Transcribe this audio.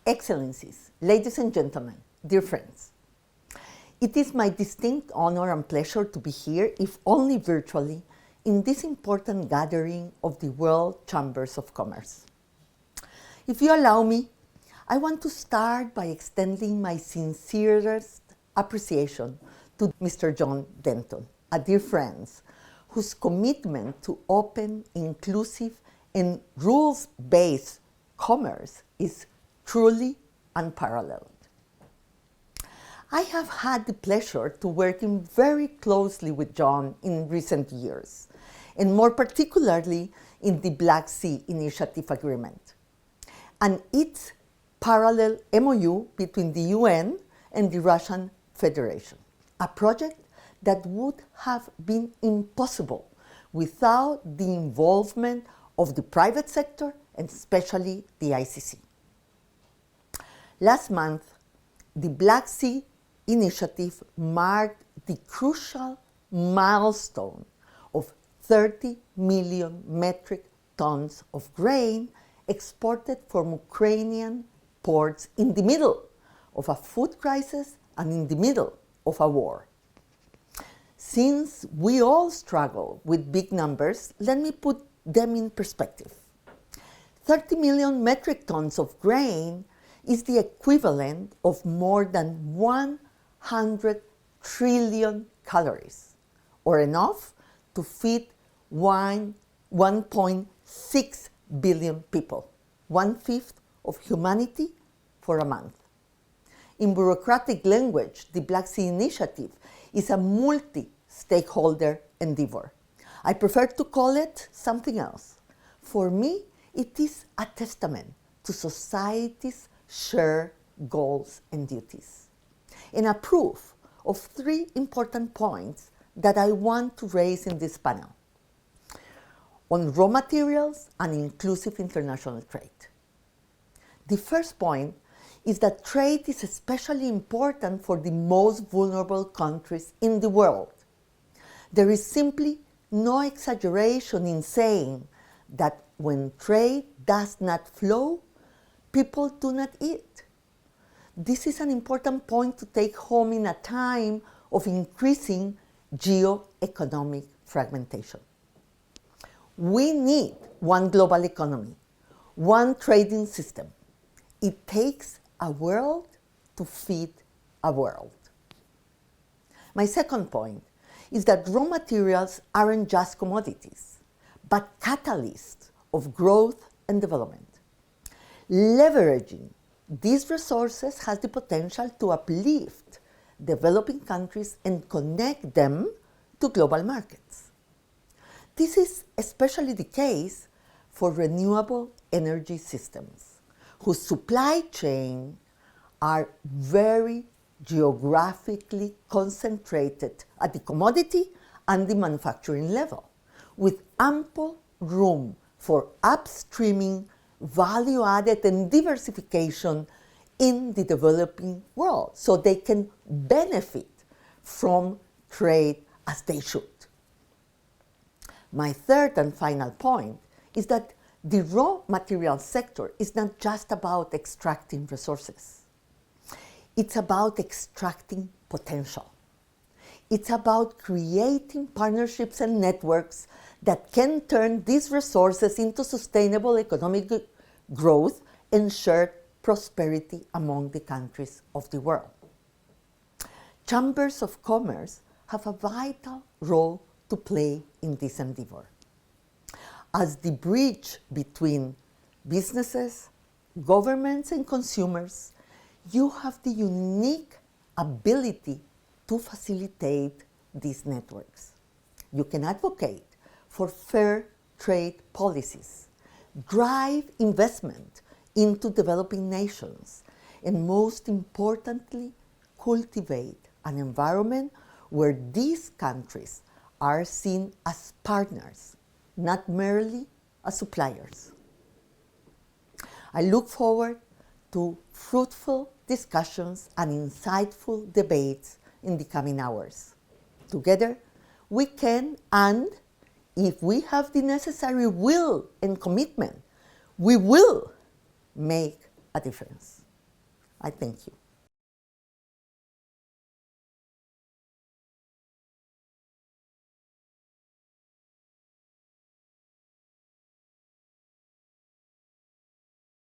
Excellencies, ladies and gentlemen, dear friends, it is my distinct honor and pleasure to be here, if only virtually, in this important gathering of the World Chambers of Commerce. If you allow me, I want to start by extending my sincerest appreciation to Mr. John Denton, a dear friend, whose commitment to open, inclusive, and rules-based commerce is truly unparalleled. I have had the pleasure to working very closely with John in recent years, and more particularly in the Black Sea Initiative Agreement, and its parallel MOU between the UN and the Russian Federation, a project that would have been impossible without the involvement of the private sector and especially the ICC. Last month, the Black Sea Initiative marked the crucial milestone of 30 million metric tons of grain exported from Ukrainian ports in the middle of a food crisis and in the middle of a war. Since we all struggle with big numbers, let me put them in perspective. 30 million metric tons of grain is the equivalent of more than 100 trillion calories, or enough to feed 1.6 billion people, 1/5 of humanity for a month. In bureaucratic language, the Black Sea Initiative is a multi-stakeholder endeavor. I prefer to call it something else. For me, it is a testament to society's shared goals and duties, and a proof of 3 important points that I want to raise in this panel on raw materials and inclusive international trade. The first point is that trade is especially important for the most vulnerable countries in the world. There is simply no exaggeration in saying that when trade does not flow, people do not eat. This is an important point to take home in a time of increasing geo-economic fragmentation. We need one global economy, one trading system. It takes a world to feed a world. My second point is that raw materials aren't just commodities, but catalysts of growth and development. Leveraging these resources has the potential to uplift developing countries and connect them to global markets. This is especially the case for renewable energy systems, whose supply chain are very geographically concentrated at the commodity and the manufacturing level, with ample room for upstreaming, value added, and diversification in the developing world, so they can benefit from trade as they should. My third and final point is that the raw material sector is not just about extracting resources. It's about extracting potential. It's about creating partnerships and networks that can turn these resources into sustainable economic growth and shared prosperity among the countries of the world. Chambers of commerce have a vital role to play in this endeavor. As the bridge between businesses, governments, and consumers, you have the unique ability to facilitate these networks. You can advocate for fair trade policies, drive investment into developing nations, and most importantly, cultivate an environment where these countries are seen as partners, not merely as suppliers. I look forward to fruitful discussions and insightful debates in the coming hours. Together, we can, and if we have the necessary will and commitment, we will make a difference. I thank you.